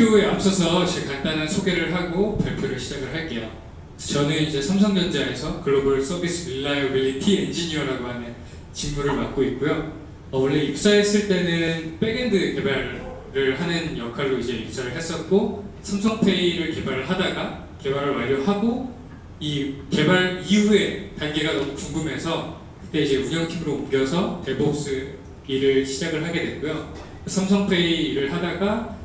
발표에 앞서서 제 간단한 소개를 하고 발표를 시작을 할게요. 저는 이제 삼성전자에서 글로벌 서비스 릴라이어빌리티 엔지니어라고 하는 직무를 맡고 있고요. 원래 입사했을 때는 백엔드 개발을 하는 역할로 이제 입사를 했었고, 삼성페이를 개발을 하다가 개발을 완료하고 이 개발 이후의 단계가 너무 궁금해서 그때 이제 운영팀으로 옮겨서 데브옵스 일을 시작을 하게 됐고요. 삼성페이 일을 하다가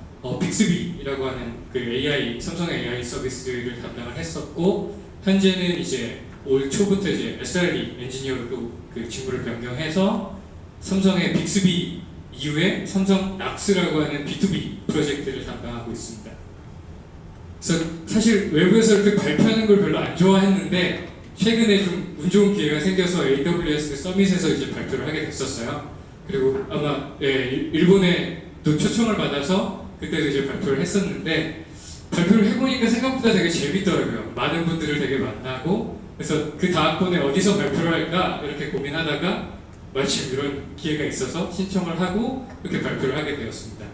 빅스비라고 하는 그 AI, 삼성 AI 서비스를 담당을 했었고, 현재는 이제 올 초부터 이제 SRE 엔지니어로 그 직무를 변경해서 삼성의 빅스비 이후에 삼성 락스라고 하는 B2B 프로젝트를 담당하고 있습니다. 그래서 사실 외부에서 이렇게 발표하는 걸 별로 안 좋아했는데 최근에 좀 운 좋은 기회가 생겨서 AWS 서밋에서 이제 발표를 하게 됐었어요. 그리고 아마 일본에 또 초청을 받아서 그때도 이제 발표를 했었는데, 발표를 해보니까 생각보다 되게 재밌더라고요. 많은 분들을 되게 만나고, 그래서 그 다음번에 어디서 발표를 할까 이렇게 고민하다가 마침 이런 기회가 있어서 신청을 하고 이렇게 발표를 하게 되었습니다.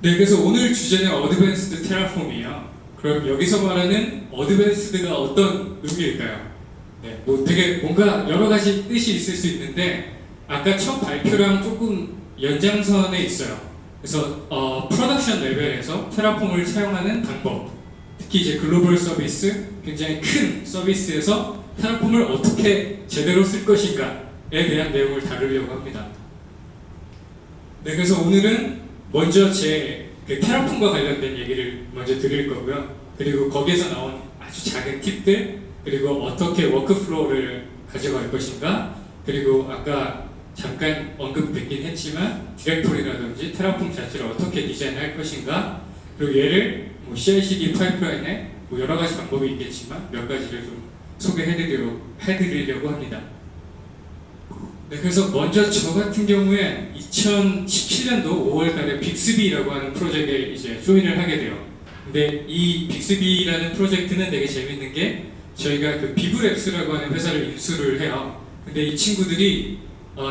네, 그래서 오늘 주제는 어드밴스드 테라폼이에요. 그럼 여기서 말하는 어드밴스드가 어떤 의미일까요? 네, 뭐 되게 뭔가 여러 가지 뜻이 있을 수 있는데 아까 첫 발표랑 조금 연장선에 있어요. 그래서 프로덕션 레벨에서 테라폼을 사용하는 방법, 특히 이제 글로벌 서비스, 굉장히 큰 서비스에서 테라폼을 어떻게 제대로 쓸 것인가에 대한 내용을 다루려고 합니다. 네, 그래서 오늘은 먼저 제 테라폼과 관련된 얘기를 먼저 드릴 거고요. 그리고 거기에서 나온 아주 작은 팁들, 그리고 어떻게 워크플로우를 가져갈 것인가, 그리고 아까 잠깐 언급됐긴 했지만 디렉토리라든지 테라폼 자체를 어떻게 디자인할 것인가, 그리고 얘를 뭐 CI/CD 파이프라인에 뭐 여러 가지 방법이 있겠지만 몇 가지를 좀 소개해드리려고 합니다. 네, 그래서 먼저 저 같은 경우에 2017년도 5월달에 빅스비라고 하는 프로젝트에 이제 조인을 하게 돼요. 근데 이 빅스비라는 프로젝트는 되게 재밌는 게 저희가 그 비브랩스라고 하는 회사를 인수를 해요. 근데 이 친구들이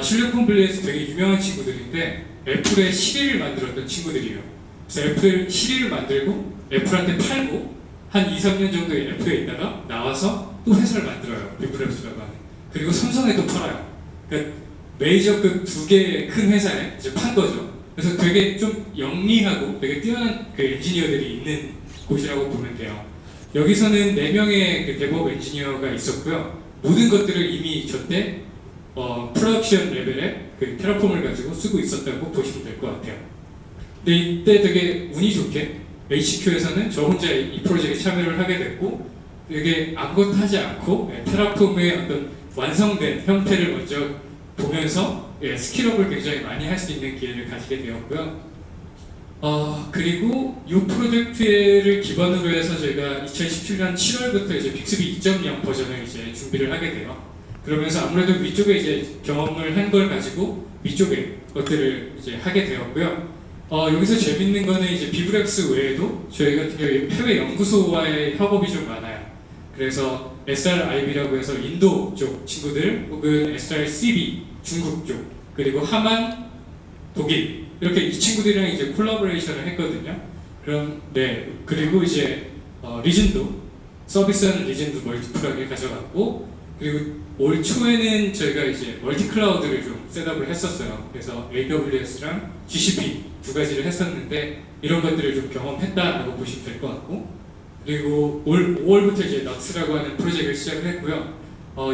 실리콘밸리에서 되게 유명한 친구들인데 애플의 시리를 만들었던 친구들이에요. 그래서 애플 시리를 만들고 애플한테 팔고 한 2, 3년 정도 애플에 있다가 나와서 또 회사를 만들어요. 비브랩스라고 하는. 그리고 삼성에 또 팔아요. 그러니까 메이저급 두 개의 큰 회사에 이제 판 거죠. 그래서 되게 좀 영리하고 되게 뛰어난 그 엔지니어들이 있는 곳이라고 보면 돼요. 여기서는 4명의 그 데브옵 엔지니어가 있었고요. 모든 것들을 이미 저때 프로덕션 레벨에 그 테라폼을 가지고 쓰고 있었다고 보시면 될 것 같아요. 근데 이때 되게 운이 좋게 HQ에서는 저 혼자 이 프로젝트에 참여를 하게 됐고, 되게 아무것도 하지 않고 테라폼의 어떤 완성된 형태를 먼저 보면서 스킬업을 굉장히 많이 할 수 있는 기회를 가지게 되었고요. 그리고 이 프로젝트를 기반으로 해서 저희가 2017년 7월부터 이제 빅스비 2.0 버전을 이제 준비를 하게 돼요. 그러면서 아무래도 위쪽에 이제 경험을 한 걸 가지고 위쪽에 것들을 이제 하게 되었고요. 여기서 재밌는 거는 이제 비브랩스 외에도 저희 같은 경우에 해외 연구소와의 협업이 좀 많아요. 그래서 SRIB라고 해서 인도 쪽 친구들, 혹은 SRCB 중국 쪽, 그리고 하만 독일, 이렇게 이 친구들이랑 이제 콜라보레이션을 했거든요. 그리고 이제 리즌도, 서비스하는 리즌도 멀티플하게 가져갔고, 그리고 올 초에는 저희가 이제 멀티 클라우드를 좀 셋업을 했었어요. 그래서 AWS랑 GCP 두 가지를 했었는데 이런 것들을 좀 경험했다라고 보시면 될 것 같고, 그리고 올 5월부터 이제 락스라고 하는 프로젝트를 시작을 했고요.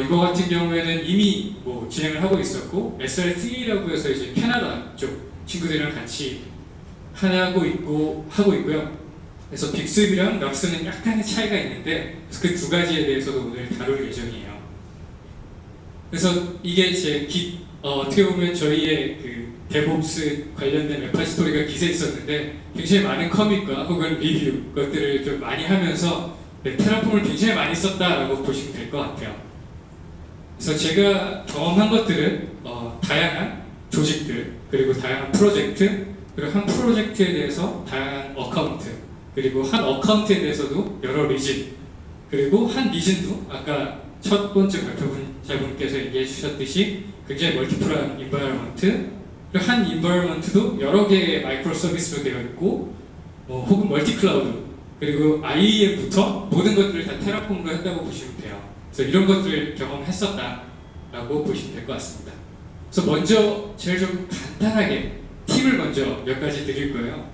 이거 같은 경우에는 이미 뭐 진행을 하고 있었고, SRC라고 해서 이제 캐나다 쪽 친구들이랑 같이 하고 있고요. 그래서 빅스비랑 락스는 약간의 차이가 있는데 그 두 가지에 대해서도 오늘 다룰 예정이에요. 그래서 이게 어떻게 보면 저희의 그 데브옵스 관련된 레파지토리가 기세에 있었는데 굉장히 많은 커밋과 혹은 리뷰 것들을 좀 많이 하면서 테라폼을 굉장히 많이 썼다라고 보시면 될 것 같아요. 그래서 제가 경험한 것들은 다양한 조직들, 그리고 다양한 프로젝트, 그리고 한 프로젝트에 대해서 다양한 어카운트, 그리고 한 어카운트에 대해서도 여러 리진, 그리고 한 리진도 아까 첫 번째 발표자분께서 얘기해 주셨듯이 굉장히 멀티플한 인바이러먼트, 그리고 한 인바이러먼트도 여러 개의 마이크로 서비스로 되어 있고, 혹은 멀티클라우드 그리고 IEM부터 모든 것들을 다 테라폼으로 했다고 보시면 돼요. 그래서 이런 것들을 경험했었다라고 보시면 될 것 같습니다. 그래서 먼저 제일 좀 간단하게 팁을 먼저 몇 가지 드릴 거예요.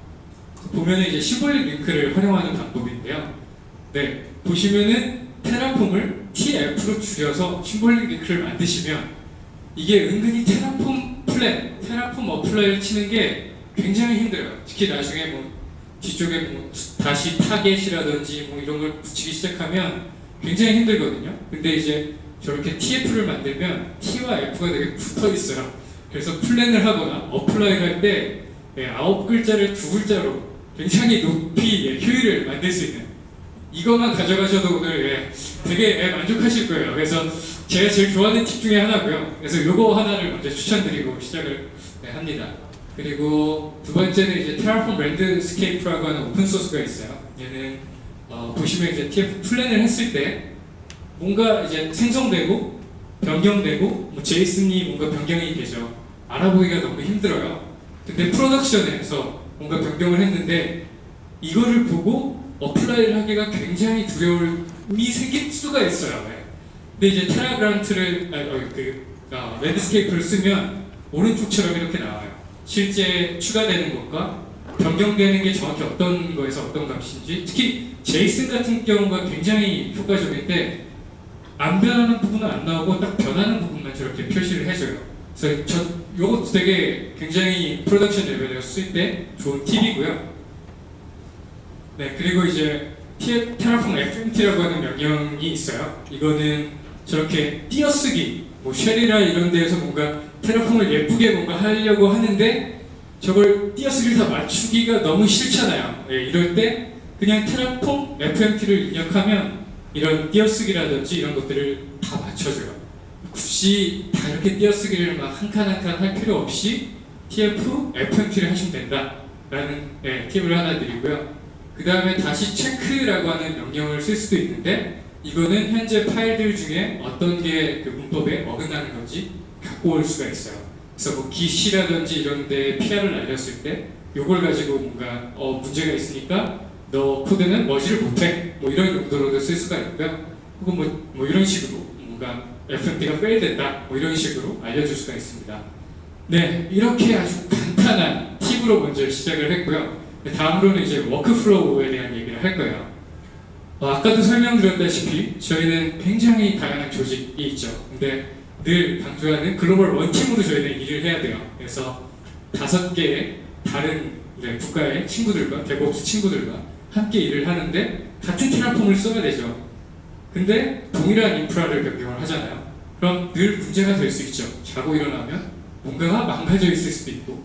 보면은 이제 시볼릭 링크를 활용하는 방법인데요. 네, 보시면은 테라폼을 TF로 줄여서 시볼릭 링크를 만드시면 이게 은근히 테라폼 플랜, 테라폼 어플라이를 치는 게 굉장히 힘들어요. 특히 나중에 뭐 뒤쪽에 뭐 다시 타겟이라든지 뭐 이런 걸 붙이기 시작하면 굉장히 힘들거든요. 근데 이제 저렇게 TF를 만들면 T와 F가 되게 붙어 있어요. 그래서 플랜을 하거나 어플라이를 할 때 9글자를 2글자로 굉장히 높이 효율을 만들 수 있는 이것만 가져가셔도 오늘 되게 만족하실 거예요. 그래서 제가 제일 좋아하는 팁 중에 하나고요. 그래서 이거 하나를 먼저 추천드리고 시작을 합니다. 그리고 두 번째는 이제 테라폼 랜드스케이프라고 하는 오픈 소스가 있어요. 얘는 보시면 이제 TF 플랜을 했을 때 뭔가 이제 생성되고 변경되고 뭐 제이슨이 뭔가 변경이 되죠. 알아보기가 너무 힘들어요. 근데 프로덕션에서 뭔가 변경을 했는데 이거를 보고 어플라이를 하기가 굉장히 두려움이 생길 수가 있어요. 근데 이제 테라그란트를 랜드스케이프를 쓰면 오른쪽처럼 이렇게 나와요. 실제 추가되는 것과 변경되는 게 정확히 어떤 거에서 어떤 값인지, 특히 제이슨 같은 경우가 굉장히 효과적인데 안 변하는 부분은 안 나오고 딱 변하는 부분만 저렇게 표시를 해줘요. 그래서 이것도 되게 굉장히 프로덕션 레벨에서 쓸 때 좋은 팁이고요. 네, 그리고 이제 테라폼 FMT라고 하는 명령이 있어요. 이거는 저렇게 띄어쓰기, 뭐 쉘이나 이런 데에서 뭔가 테라폼을 예쁘게 뭔가 하려고 하는데 저걸 띄어쓰기를 다 맞추기가 너무 싫잖아요. 네, 이럴 때 그냥 테라폼 FMT를 입력하면 이런 띄어쓰기라든지 이런 것들을 다 맞춰줘요. 굳이 다 이렇게 띄어쓰기를 막 한 칸 한 칸 할 필요 없이 TF, FMT를 하시면 된다라는 팁을 하나 드리고요. 그 다음에 다시 체크라고 하는 명령을 쓸 수도 있는데 이거는 현재 파일들 중에 어떤 게 그 문법에 어긋나는 건지 갖고 올 수가 있어요. 그래서 뭐 기시라든지 이런 데 PR을 날렸을 때 이걸 가지고 뭔가 문제가 있으니까 너 코드는 머지를 못해 뭐 이런 용도로도 쓸 수가 있고요. 혹은 뭐 이런 식으로 뭔가 FMT가 fail됐다 뭐 이런 식으로 알려줄 수가 있습니다. 네, 이렇게 아주 간단한 팁으로 먼저 시작을 했고요. 다음으로는 이제 워크플로우에 대한 얘기를 할 거예요. 아까도 설명드렸다시피 저희는 굉장히 다양한 조직이 있죠. 근데 늘 강조하는 글로벌 원팀으로 저희는 일을 해야 돼요. 그래서 5개의 다른 국가의 친구들과 데브옵스 친구들과 함께 일을 하는데 같은 테라폼을 써야 되죠. 근데 동일한 인프라를 변경을 하잖아요. 그럼 늘 문제가 될 수 있죠. 자고 일어나면 뭔가가 망가져 있을 수도 있고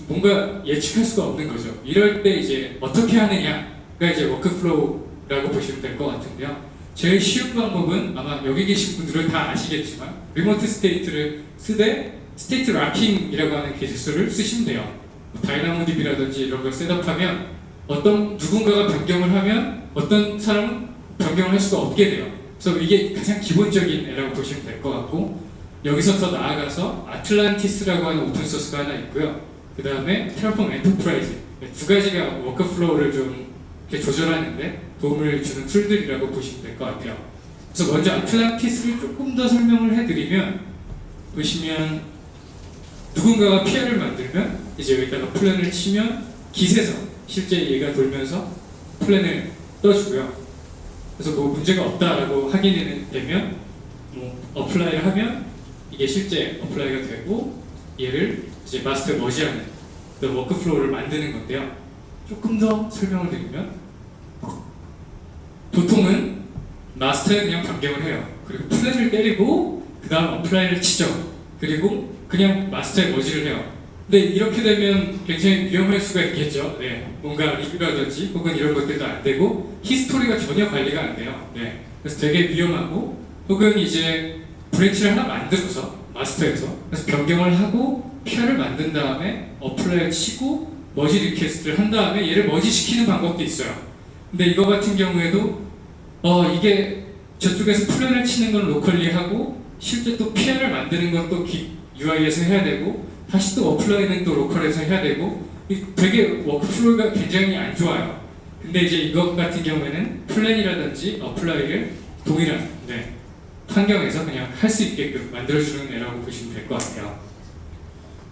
뭔가 예측할 수가 없는 거죠. 이럴 때 이제 어떻게 하느냐가 이제 워크플로우라고 보시면 될 것 같은데요. 제일 쉬운 방법은 아마 여기 계신 분들은 다 아시겠지만 리모트 스테이트를 쓰되 스테이트 락킹이라고 하는 기술을 쓰시면 돼요. 다이나모DB라든지 이런 걸 셋업하면 누군가가 변경을 하면 어떤 사람은 변경을 할 수가 없게 돼요. 그래서 이게 가장 기본적인 애라고 보시면 될 것 같고 여기서 더 나아가서 아틀란티스라고 하는 오픈소스가 하나 있고요. 그 다음에 테라폼 엔터프라이즈 두 가지가 워크플로우를 좀 이렇게 조절하는데 도움을 주는 툴들이라고 보시면 될 것 같아요. 그래서 먼저 아틀란티스를 조금 더 설명을 해드리면 보시면 누군가가 PR을 만들면 이제 여기다가 플랜을 치면 깃에서 실제 얘가 돌면서 플랜을 떠주고요. 그래서 뭐 문제가 없다라고 확인이 되면 뭐 어플라이를 하면 이게 실제 어플라이가 되고 얘를 이제 마스터에 머지하는 그 워크플로우를 만드는 건데요. 조금 더 설명을 드리면 보통은 마스터에 그냥 변경을 해요. 그리고 플랜을 때리고 그 다음 어플라이를 치죠. 그리고 그냥 마스터에 머지를 해요. 근데 이렇게 되면 굉장히 위험할 수가 있겠죠. 네, 뭔가 리뷰라든지 혹은 이런 것들도 안 되고 히스토리가 전혀 관리가 안 돼요. 네, 그래서 되게 위험하고 혹은 이제 브랜치를 하나 만들어서 마스터에서 그래서 변경을 하고 PR을 만든 다음에 어플라이를 치고 머지 리퀘스트를 한 다음에 얘를 머지시키는 방법도 있어요. 근데 이거 같은 경우에도 이게 저쪽에서 플랜을 치는 건 로컬리 하고 실제 또 PR을 만드는 건 또 UI에서 해야 되고 다시 또 어플라이는 또 로컬에서 해야 되고 되게 워크플로우가 굉장히 안 좋아요. 근데 이제 이것 같은 경우에는 플랜이라든지 어플라이를 동일한 환경에서 그냥 할 수 있게끔 만들어주는 애라고 보시면 될 것 같아요.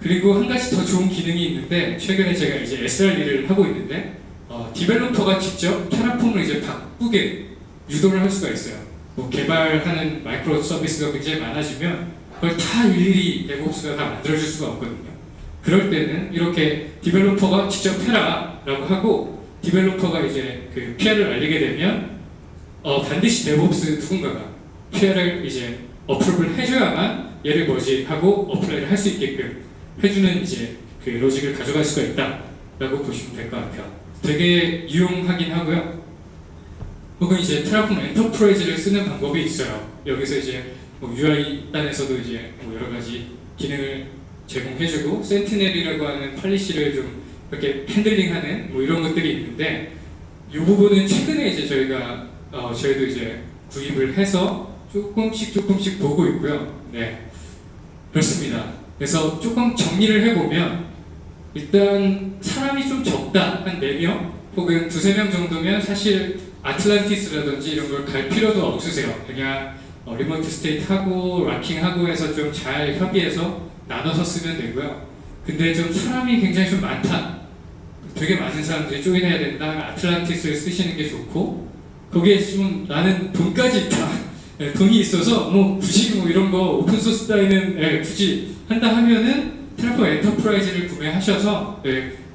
그리고 한 가지 더 좋은 기능이 있는데 최근에 제가 이제 SRE를 하고 있는데 디벨로퍼가 직접 테라폼을 이제 바꾸게 유도를 할 수가 있어요. 뭐 개발하는 마이크로 서비스가 굉장히 많아지면 그걸 다 일일이 데브옵스가 다 만들어줄 수가 없거든요. 그럴 때는 이렇게 디벨로퍼가 직접 해라라고 하고 디벨로퍼가 이제 그 PR을 알리게 되면 반드시 데브옵스 누군가가 PR을 이제 어프로브를 해줘야만 얘를 뭐지 하고 어플라이를 할 수 있게끔 해주는 이제 그 로직을 가져갈 수가 있다라고 보시면 될 것 같아요. 되게 유용하긴 하고요. 혹은 이제 테라폼 엔터프라이즈를 쓰는 방법이 있어요. 여기서 이제 뭐 UI 단에서도 이제 뭐 여러 가지 기능을 제공해주고 센티넬이라고 하는 팔리시를 좀 이렇게 핸들링하는 뭐 이런 것들이 있는데 이 부분은 최근에 이제 저희도 이제 구입을 해서 조금씩 보고 있고요. 네, 그렇습니다. 그래서 조금 정리를 해보면 일단 사람이 좀 적다, 한 4명 혹은 2-3명 정도면 사실 아틀란티스라든지 이런 걸 갈 필요도 없으세요. 그냥 리모트 스테이트 하고 락킹하고 해서 좀 잘 협의해서 나눠서 쓰면 되고요. 근데 좀 사람이 굉장히 좀 많다, 되게 많은 사람들이 조인해야 된다, 아틀란티스를 쓰시는 게 좋고 거기에 좀 나는 돈까지 있다, 돈이 있어서 뭐 굳이 뭐 이런 거 오픈소스 따위는 굳이 한다 하면은 테라폼 엔터프라이즈를 구매하셔서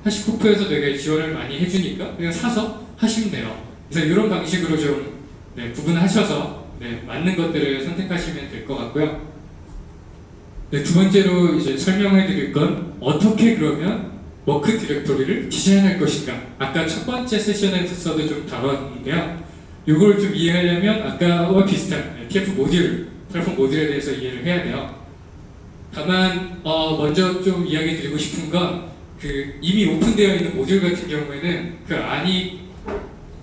하시코프에서 되게 지원을 많이 해주니까 그냥 사서 하시면 돼요. 그래서 이런 방식으로 좀 구분하셔서 맞는 것들을 선택하시면 될 것 같고요. 두 번째로 이제 설명해 드릴 건 어떻게 그러면 워크 디렉토리를 디자인할 것인가. 아까 첫 번째 세션에서도 좀 다뤘는데요. 이걸 좀 이해하려면 아까와 비슷한 TF 모듈, 테라폼 모듈에 대해서 이해를 해야 돼요. 다만 먼저 좀 이야기 드리고 싶은 건 이미 오픈되어 있는 모듈 같은 경우에는 그 안이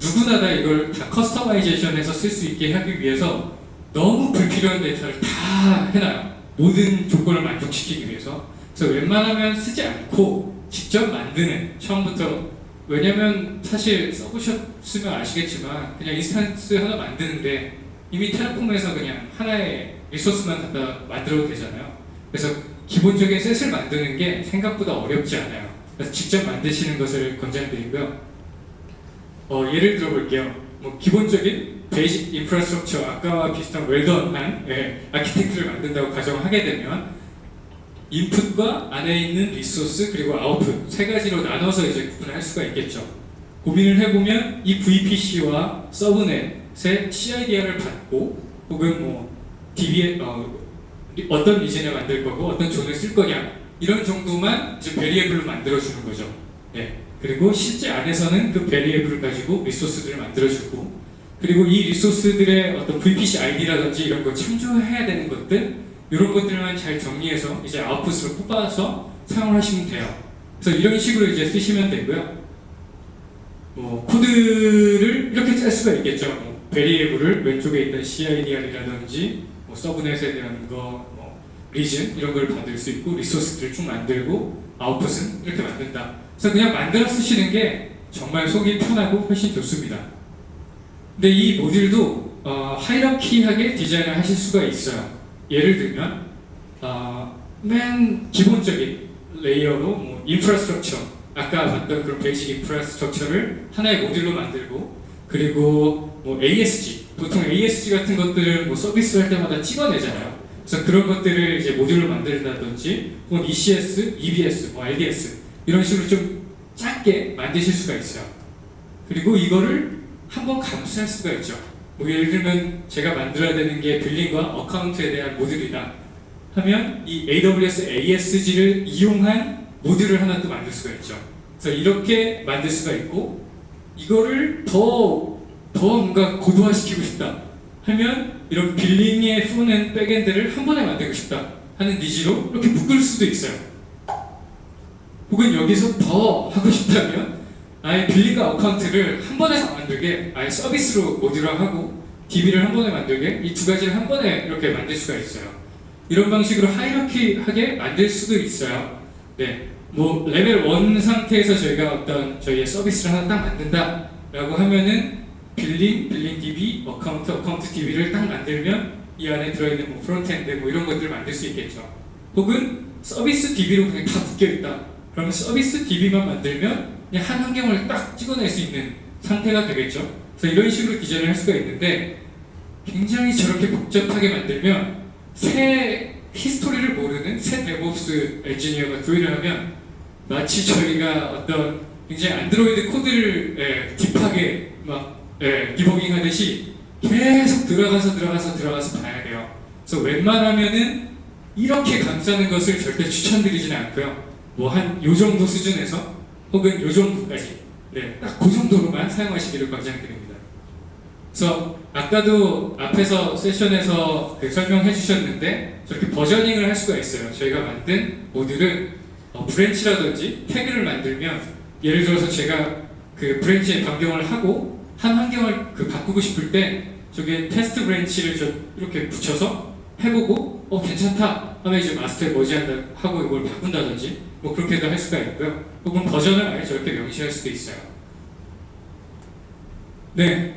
누구나 다 이걸 다 커스터마이제이션해서 쓸 수 있게 하기 위해서 너무 불필요한 데이터를 다 해놔요. 모든 조건을 만족시키기 위해서. 그래서 웬만하면 쓰지 않고 직접 만드는, 처음부터. 왜냐면 사실 써보셨으면 아시겠지만 그냥 인스턴스 하나 만드는데 이미 테라폼에서 그냥 하나의 리소스만 갖다 만들어도 되잖아요. 그래서 기본적인 셋을 만드는 게 생각보다 어렵지 않아요. 그래서 직접 만드시는 것을 권장드리고요. 예를 들어볼게요. 뭐 기본적인 베이직 인프라스트럭처, 아까와 비슷한 웰던한 아키텍트를 만든다고 가정하게 되면 인풋과 안에 있는 리소스 그리고 아웃풋 3가지로 나눠서 이제 구분할 수가 있겠죠. 고민을 해보면 이 VPC와 서브넷의 CIDR을 받고 혹은 뭐 DB에 어떤 리진을 만들 거고 어떤 존을 쓸 거냐 이런 정도만 이제 베리애블로 만들어주는 거죠. 그리고 실제 안에서는 그 베리애블을 가지고 리소스들을 만들어주고 그리고 이 리소스들의 어떤 VPC ID라든지 이런 거 참조해야 되는 것들 이런 것들만 잘 정리해서 이제 아웃풋으로 뽑아서 사용을 하시면 돼요. 그래서 이런 식으로 이제 쓰시면 되고요. 뭐 코드를 이렇게 짤 수가 있겠죠. 뭐 베리애블을 왼쪽에 있던 CIDR이라든지 뭐 서브넷에 대한 거, 뭐 리즌 이런 걸 받을 수 있고 리소스들을 쭉 만들고 아웃풋은 이렇게 만든다. 그래서 그냥 만들어 쓰시는 게 정말 속이 편하고 훨씬 좋습니다. 근데 이 모듈도 하이라키하게 디자인을 하실 수가 있어요. 예를 들면 맨 기본적인 레이어로 뭐 인프라스트럭처, 아까 봤던 그런 베이직 인프라스트럭처를 하나의 모듈로 만들고 그리고 뭐 ASG, 보통 ASG 같은 것들을 뭐 서비스 할 때마다 찍어내잖아요. 그래서 그런 것들을 이제 모듈로 만든다든지 혹은 ECS, EBS, 뭐 RDS 이런 식으로 좀 작게 만드실 수가 있어요. 그리고 이거를 한번 감수할 수가 있죠. 뭐 예를 들면 제가 만들어야 되는 게 빌링과 어카운트에 대한 모듈이다 하면 이 AWS ASG를 이용한 모듈을 하나 또 만들 수가 있죠. 그래서 이렇게 만들 수가 있고 이거를 더 뭔가 고도화시키고 싶다 하면 이런 빌링의 프론앤드 백엔드를 한 번에 만들고 싶다 하는 니즈로 이렇게 묶을 수도 있어요. 혹은 여기서 더 하고 싶다면 아예 빌링과 어카운트를 한 번에 만들게 아예 서비스로 모듈화하고 DB를 한 번에 만들게 이 2가지를 한 번에 이렇게 만들 수가 있어요. 이런 방식으로 하이라키하게 만들 수도 있어요. 뭐 레벨 1 상태에서 저희가 어떤 저희의 서비스를 하나 딱 만든다 라고 하면은 빌링 DB, 어카운트 DB를 딱 만들면 이 안에 들어있는 뭐 프론트엔드 뭐 이런 것들을 만들 수 있겠죠. 혹은 서비스 DB로 그냥 다 묶여있다. 그러면 서비스 DB만 만들면 그냥 한 환경을 딱 찍어낼 수 있는 상태가 되겠죠. 그래서 이런 식으로 디자인을 할 수가 있는데 굉장히 저렇게 복잡하게 만들면 새 히스토리를 모르는 새 데브옵스 엔지니어가 조인을 하면 마치 저희가 어떤 굉장히 안드로이드 코드를 딥하게 막 디버깅 하듯이 계속 들어가서 봐야 돼요. 그래서 웬만하면은 이렇게 감싸는 것을 절대 추천드리지는 않고요. 뭐 한 요 정도 수준에서 혹은 요 정도까지 딱 그 정도로만 사용하시기를 권장드립니다. 그래서 아까도 앞에서 세션에서 설명해 주셨는데 저렇게 버저닝을 할 수가 있어요. 저희가 만든 모듈은 브랜치라든지 태그를 만들면 예를 들어서 제가 그 브랜치에 변경을 하고 한 환경을 바꾸고 싶을 때 저게 테스트 브랜치를 이렇게 붙여서 해보고 괜찮다 하면 이제 마스터에 머지한다 하고 이걸 바꾼다든지 뭐 그렇게도 할 수가 있고요. 혹은 버전을 아예 저렇게 명시할 수도 있어요. 네,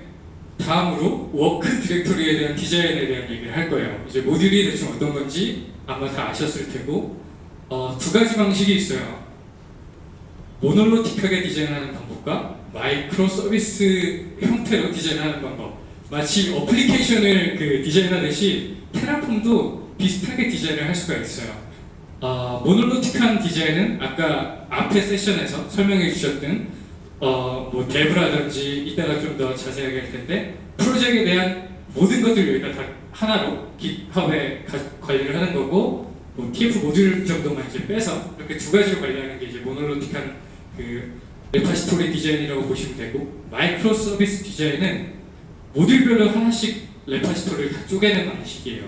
다음으로 워크 디렉토리에 대한 디자인에 대한 얘기를 할 거예요. 이제 모듈이 대충 어떤 건지 아마 다 아셨을 테고 두 가지 방식이 있어요. 모놀로틱하게 디자인하는 방법과 마이크로 서비스 형태로 디자인하는 방법. 마치 어플리케이션을 디자인하듯이 테라폼도 비슷하게 디자인을 할 수가 있어요. 모놀로틱한 디자인은 아까 앞에 세션에서 설명해 주셨던 뭐 데브라든지 이따가 좀 더 자세하게 할 텐데 프로젝트에 대한 모든 것들 여기다 다 하나로 깃허브에 관리를 하는 거고 뭐 TF 모듈 정도만 이제 빼서 이렇게 두 가지로 관리하는 게 이제 모놀로틱한 레파지토리 디자인이라고 보시면 되고 마이크로 서비스 디자인은 모듈별로 하나씩 레파지토리를 다 쪼개는 방식이에요.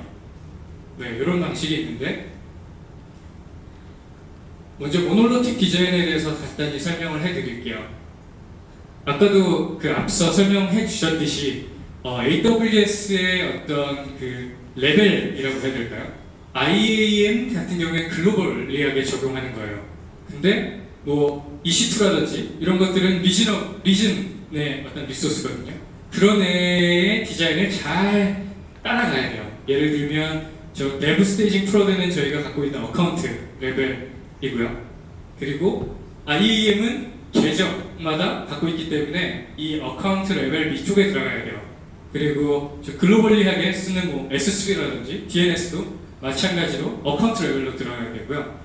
네, 이런 방식이 있는데 먼저 모놀로틱 디자인에 대해서 간단히 설명을 해드릴게요. 아까도 앞서 설명해 주셨듯이 AWS의 어떤 레벨이라고 해야 될까요? IAM 같은 경우에 글로벌리하게 적용하는 거예요. 근데 뭐 EC2라든지 이런 것들은 리즌의 어떤 리소스거든요. 그런 애의 디자인을 잘 따라가야 돼요. 예를 들면 저 내부 스테이징 프로드는 저희가 갖고 있는 어카운트 레벨이고요. 그리고 IAM은 계정마다 갖고 있기 때문에 이 어카운트 레벨 위쪽에 들어가야 돼요. 그리고 저 글로벌리하게 쓰는 뭐 S3라든지 DNS도 마찬가지로 어카운트 레벨로 들어가야 되고요.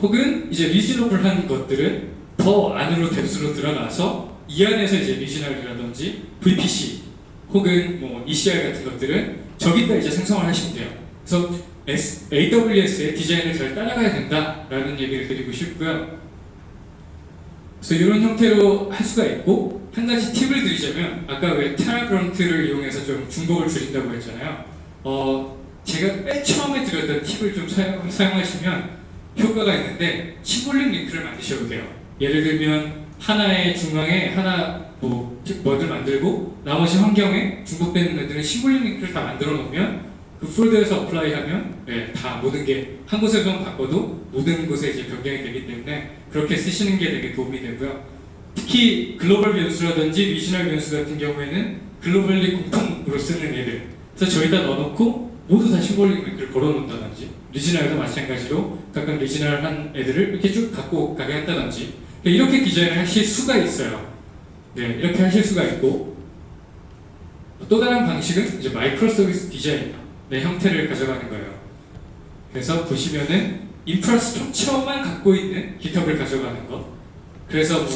혹은 이제 리지너블한 것들은 더 안으로 뎁스로 들어가서 이 안에서 이제 리지널이라든지 VPC 혹은 뭐 ECR 같은 것들은 저기다 이제 생성을 하시면 돼요. 그래서 AWS의 디자인을 잘 따라가야 된다라는 얘기를 드리고 싶고요. 그래서 이런 형태로 할 수가 있고 한 가지 팁을 드리자면 아까 왜 테라그런트를 이용해서 좀 중복을 줄인다고 했잖아요. 제가 맨 처음에 드렸던 팁을 좀 사용하시면 효과가 있는데 심볼릭 링크를 만드셔도 돼요. 예를 들면 하나의 중앙에 하나 뭐를 만들고 나머지 환경에 중복되는 애들은 심볼릭 링크를 다 만들어 놓으면 그 폴더에서 어플라이하면 다 모든 게 한 곳에서만 바꿔도 모든 곳에 이제 변경이 되기 때문에 그렇게 쓰시는 게 되게 도움이 되고요. 특히 글로벌 변수라든지 리지널 변수 같은 경우에는 글로벌리 공통으로 쓰는 애들 그래서 저희다 넣어놓고 모두 다 심볼릭 링크를 걸어놓는다든지 리지널도 마찬가지로 각각 리지널한 애들을 이렇게 쭉 갖고 가게 한다든지 이렇게 디자인을 하실 수가 있어요. 네, 이렇게 하실 수가 있고 또 다른 방식은 이제 마이크로 서비스 디자인의 형태를 가져가는 거예요. 그래서 보시면은 인프라스트럭처만 갖고 있는 GitHub을 가져가는 것. 그래서 뭐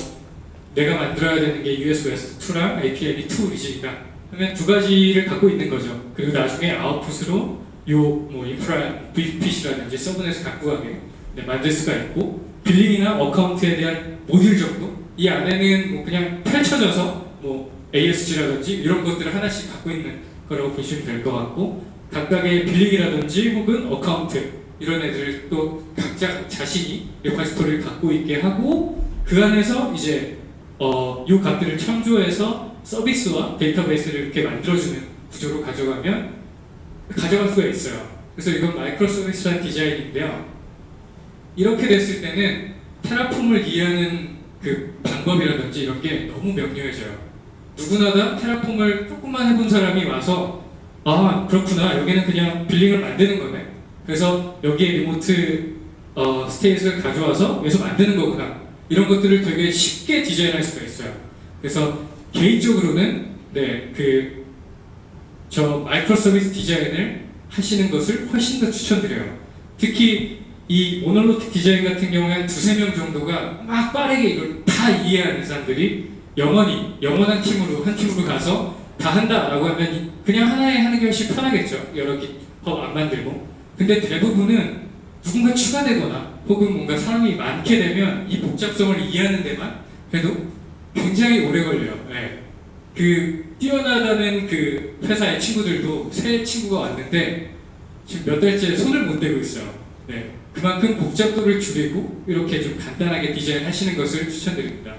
내가 만들어야 되는 게 US2랑 API2 리진이다 하면 두 가지를 갖고 있는 거죠. 그리고 나중에 아웃풋으로 뭐 인프라 VPC라든지 서브넷을 갖고 가게 만들 수가 있고 빌링이나 어카운트에 대한 모듈 정도 이 안에는 뭐 그냥 펼쳐져서 뭐 ASG라든지 이런 것들을 하나씩 갖고 있는 거라고 보시면 될 것 같고 각각의 빌링이라든지 혹은 어카운트 이런 애들을 또 각자 자신이 레파지토리를 갖고 있게 하고 그 안에서 이제 이 값들을 참조해서 서비스와 데이터베이스를 이렇게 만들어주는 구조로 가져갈 수가 있어요. 그래서 이건 마이크로 서비스한 디자인인데요. 이렇게 됐을 때는 테라폼을 이해하는 그 방법이라든지 이런 게 너무 명료해져요. 누구나 다 테라폼을 조금만 해본 사람이 와서 아 그렇구나 여기는 그냥 빌링을 만드는 거네. 그래서 여기에 리모트 스테이트를 가져와서 여기서 만드는 거구나. 이런 것들을 되게 쉽게 디자인할 수가 있어요. 그래서 개인적으로는 저 마이크로 서비스 디자인을 하시는 것을 훨씬 더 추천드려요. 특히 이 모놀로틱 디자인 같은 경우에 두세 명 정도가 막 빠르게 이걸 다 이해하는 사람들이 영원한 팀으로 한 팀으로 가서 다 한다라고 하면 그냥 하나에 하는 게 훨씬 편하겠죠. 여러 법 안 만들고. 근데 대부분은 누군가 추가되거나 혹은 뭔가 사람이 많게 되면 이 복잡성을 이해하는 데만 그래도 굉장히 오래 걸려요. 네. 그 뛰어나다는 그 회사의 친구들도 새 친구가 왔는데 지금 몇 달째 손을 못 대고 있어요. 네. 그만큼 복잡도를 줄이고 이렇게 좀 간단하게 디자인하시는 것을 추천드립니다.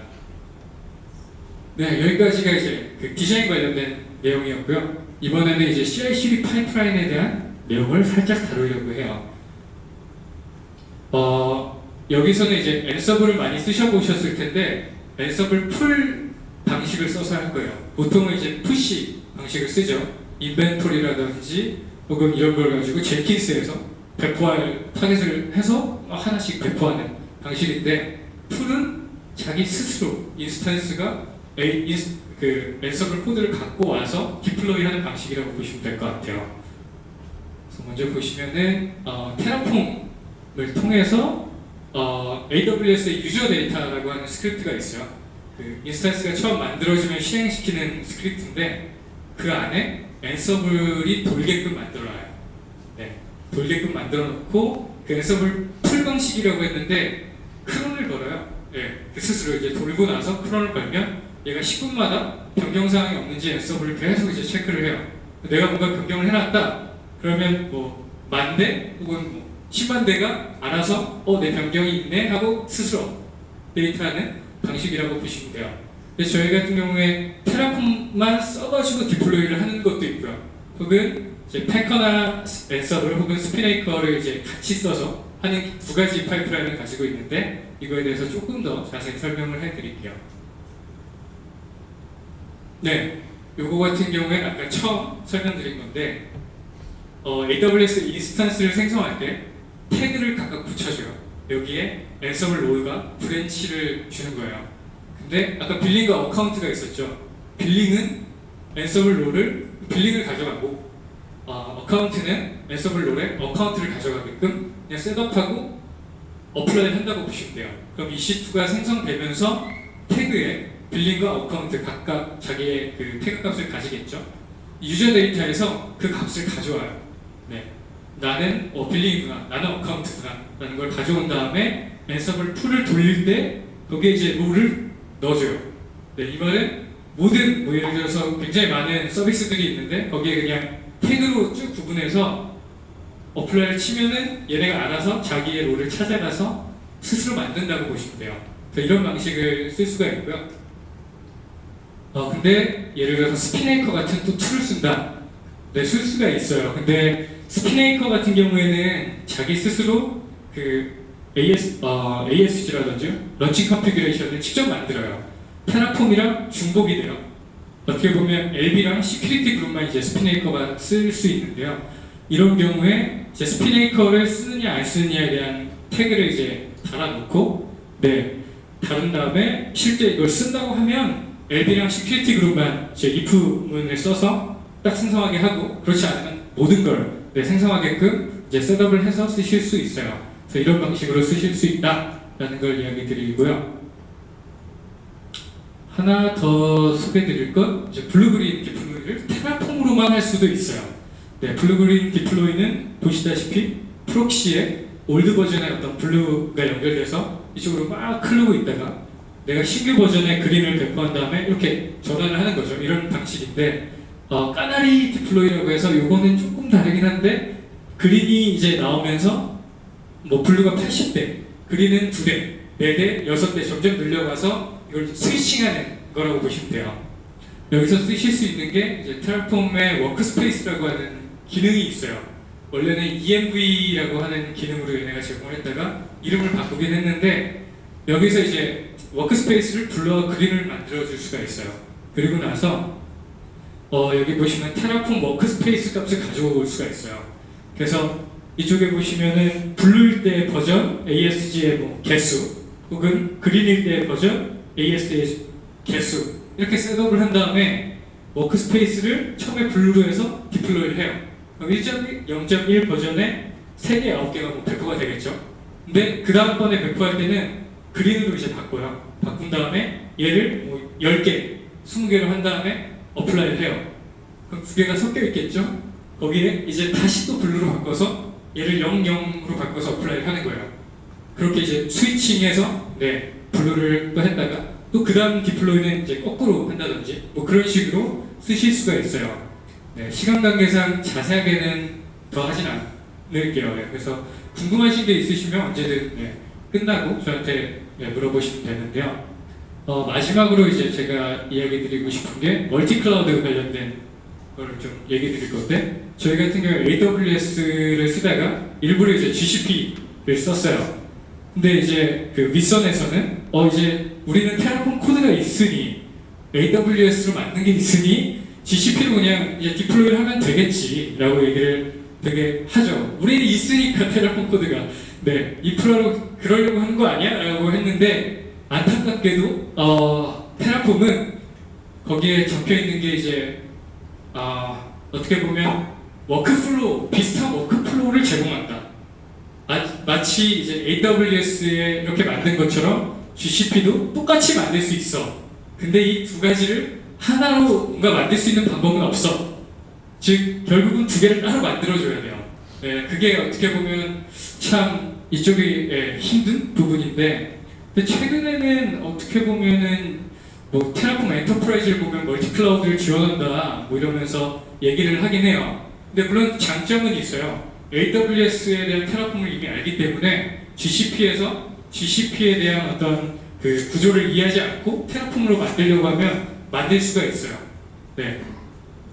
네, 여기까지가 이제 그 디자인 관련된 내용이었고요. 이번에는 이제 CI/CD 파이프라인에 대한 내용을 살짝 다루려고 해요. 여기서는 이제 앤서블을 많이 쓰셔보셨을 텐데 앤서블 풀 방식을 써서 할 거예요. 보통은 이제 푸시 방식을 쓰죠. 인벤토리라든지 혹은 이런 걸 가지고 젠킨스에서 배포할 타겟을 해서 하나씩 배포하는 방식인데 풀은 자기 스스로 인스턴스가 그 앤서블 코드를 갖고 와서 디플로이하는 방식이라고 보시면 될 것 같아요. 그래서 먼저 보시면은 테라폼을 통해서 AWS의 유저 데이터라고 하는 스크립트가 있어요. 그 인스턴스가 처음 만들어지면 실행시키는 스크립트인데 그 안에 앤서블이 돌게끔 만들어놔요. 네, 돌게끔 만들어 놓고 그 앤서블 풀 방식이라고 했는데 크론을 걸어요. 네, 그 스스로 이제 돌고 나서 크론을 걸면 얘가 10분마다 변경 사항이 없는지 앤서블을 계속 이제 체크를 해요. 내가 뭔가 변경을 해놨다. 그러면 뭐 10,000대 혹은 뭐 10만 대가 알아서 내 변경이 있네 하고 스스로 데이트하는 방식이라고 보시면 돼요. 근데 저희 같은 경우에 테라폼만 써가지고 디플로이를 하는 것도 있고요. 혹은 이제 패커나 앤서블 혹은 스피네이커를 이제 같이 써서 하는 두 가지 파이프라인을 가지고 있는데 이거에 대해서 조금 더 자세히 설명을 해드릴게요. 네, 요거 같은 경우에 아까 처음 설명드린 건데 AWS 인스턴스를 생성할 때 태그를 각각 붙여줘요. 여기에 앤서블 롤과 브랜치를 주는 거예요. 근데 아까 빌링과 어카운트가 있었죠. 빌링은 앤서블 롤을 빌링을 가져가고 어카운트는 앤서블 롤에 어카운트를 가져가게끔 그냥 셋업하고 어플라이 한다고 보시면 돼요. 그럼 EC2가 생성되면서 태그에 빌링과 어카운트 각각 자기의 그 태그 값을 가지겠죠. 유저 데이터에서 그 값을 가져와요. 네, 나는 빌링이구나, 나는 어카운트구나 라는 걸 가져온 다음에 앤서블 풀을 돌릴 때 거기에 이제 롤을 넣어줘요. 네, 이 말은 모든 뭐 예를 들어서 굉장히 많은 서비스들이 있는데 거기에 그냥 태그로 쭉 구분해서 어플라이를 치면은 얘네가 알아서 자기의 롤을 찾아가서 스스로 만든다고 보시면 돼요. 이런 방식을 쓸 수가 있고요. 근데 예를 들어서 스피네이커 같은 또 툴을 쓴다. 네, 쓸 수가 있어요. 근데 스피네이커 같은 경우에는 자기 스스로 그 ASG라든지 런칭 컨피그레이션을 직접 만들어요. 테라폼이랑 중복이 돼요. 어떻게 보면 LB랑 시큐리티 그룹만 이제 스피네이커가 쓸 수 있는데요. 이런 경우에 이제 스피네이커를 쓰느냐 안 쓰느냐에 대한 태그를 이제 달아놓고 다른 다음에 실제 이걸 쓴다고 하면 LB랑 시큐리티 그룹만 이제 if문을 써서 딱 생성하게 하고 그렇지 않으면 모든 걸 생성하게끔 이제 셋업을 해서 쓰실 수 있어요. 그래서 이런 방식으로 쓰실 수 있다라는 걸 이야기 드리고요. 하나 더 소개드릴 건 이제 블루그린 디플로이를 테라폼으로만 할 수도 있어요. 네, 블루그린 디플로이는 보시다시피 프록시에 올드 버전의 어떤 블루가 연결돼서 이쪽으로 막 흐르고 있다가 내가 신규 버전의 그린을 배포한 다음에 이렇게 전환을 하는 거죠. 이런 방식인데 까나리 디플로이라고 해서 이거는 조금 다르긴 한데 그린이 이제 나오면서 뭐 블루가 80대, 그린은 2대, 4대, 6대 점점 늘려가서 이걸 스위칭하는 거라고 보시면 돼요. 여기서 쓰실 수 있는 게 이제 테라폼의 워크스페이스라고 하는 기능이 있어요. 원래는 ENV라고 하는 기능으로 얘네가 제공했다가 이름을 바꾸긴 했는데 여기서 이제 워크스페이스를 블루와 그린을 만들어줄 수가 있어요. 그리고 나서 여기 보시면 테라폼 워크스페이스 값을 가져올 수가 있어요. 그래서 이쪽에 보시면은 블루일 때 버전 ASG의 뭐 개수 혹은 그린일 때 버전 ASG의 개수 이렇게 셋업을 한 다음에 워크스페이스를 처음에 블루로 해서 디플로이를 해요. 그럼 1.0.1 버전에 3개, 9개가 뭐 배포가 되겠죠. 근데 그 다음번에 배포할 때는 그린으로 이제 바꿔요. 바꾼 다음에 얘를 뭐 10개, 20개로 한 다음에 어플라이를 해요. 그럼 두 개가 섞여 있겠죠? 거기에 이제 다시 또 블루로 바꿔서 얘를 00으로 바꿔서 어플라이를 하는 거예요. 그렇게 이제 스위칭해서 블루를 또 했다가 또 그 다음 디플로이는 이제 거꾸로 한다든지 뭐 그런 식으로 쓰실 수가 있어요. 시간 관계상 자세하게는 더 하진 않을게요. 그래서 궁금하신 게 있으시면 언제든 끝나고 저한테 물어보시면 되는데요. 마지막으로 이제 제가 이야기 드리고 싶은 게 멀티 클라우드 관련된 걸 좀 얘기 드릴 건데 저희 같은 경우 AWS를 쓰다가 일부러 이제 GCP를 썼어요. 근데 이제 그 윗선에서는 이제 우리는 테라폼 코드가 있으니 AWS로 만든 게 있으니 GCP로 그냥 이제 디플로이를 하면 되겠지라고 얘기를 되게 하죠. 우리는 있으니까 테라폼 코드가 인프라로 그러려고 하는 거 아니야? 라고 했는데 안타깝게도 테라폼은 거기에 적혀 있는 게 이제 어떻게 보면 워크플로우 비슷한 워크플로우를 제공한다. 마치 이제 AWS에 이렇게 만든 것처럼 GCP도 똑같이 만들 수 있어. 근데 이 두 가지를 하나로 뭔가 만들 수 있는 방법은 없어. 즉 결국은 두 개를 따로 만들어줘야 돼요. 그게 어떻게 보면 참 이쪽이 힘든 부분인데 근데 최근에는 어떻게 보면은 뭐 테라폼 엔터프라이즈를 보면 멀티 클라우드를 지원한다 뭐 이러면서 얘기를 하긴 해요. 근데 물론 장점은 있어요. AWS에 대한 테라폼을 이미 알기 때문에 GCP에 대한 어떤 그 구조를 이해하지 않고 테라폼으로 만들려고 하면 만들 수가 있어요.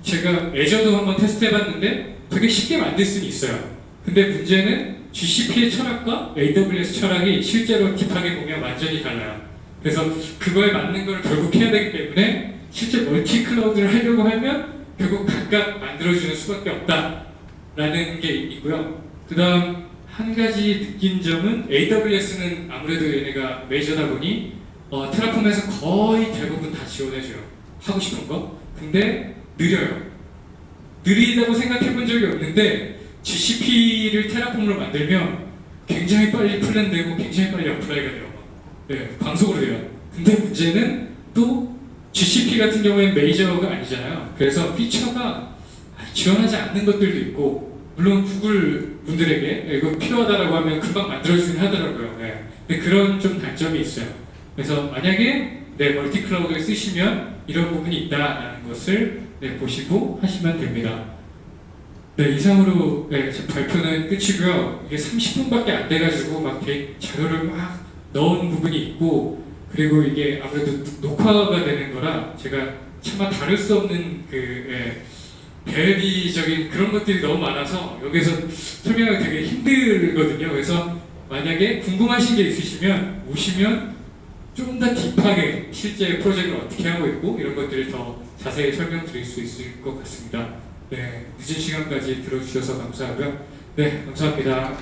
제가 애저도 한번 테스트해봤는데 되게 쉽게 만들 수는 있어요. 근데 문제는 GCP의 철학과 AWS 철학이 실제로 딥하게 보면 완전히 달라요. 그래서 그거에 맞는 걸 결국 해야 되기 때문에 실제 멀티 클라우드를 하려고 하면 결국 각각 만들어주는 수밖에 없다라는 게 있고요. 그 다음 한 가지 느낀 점은 AWS는 아무래도 얘네가 메이저다 보니 테라폼에서 거의 대부분 다 지원해줘요. 하고 싶은 거. 근데 느려요. 느리다고 생각해 본 적이 없는데 GCP를 테라폼으로 만들면 굉장히 빨리 플랜되고 굉장히 빨리 어플라이가 돼요. 광속으로 돼요. 근데 문제는 또 GCP 같은 경우에는 메이저가 아니잖아요. 그래서 피처가 지원하지 않는 것들도 있고 물론 구글 분들에게 이거 필요하다라고 하면 금방 만들어주긴 하더라고요. 근데 그런 좀 단점이 있어요. 그래서 만약에 멀티 클라우드를 쓰시면 이런 부분이 있다라는 것을 보시고 하시면 됩니다. 이상으로 제 발표는 끝이고요. 이게 30분밖에 안 돼가지고 막 자료를 막 넣은 부분이 있고 그리고 이게 아무래도 녹화가 되는 거라 제가 차마 다룰 수 없는 배열이적인 그런 것들이 너무 많아서 여기서 설명하기 되게 힘들거든요. 그래서 만약에 궁금하신 게 있으시면 오시면 좀 더 딥하게 실제 프로젝트를 어떻게 하고 있고 이런 것들을 더 자세히 설명드릴 수 있을 것 같습니다. 늦은 시간까지 들어주셔서 감사하고요. 감사합니다.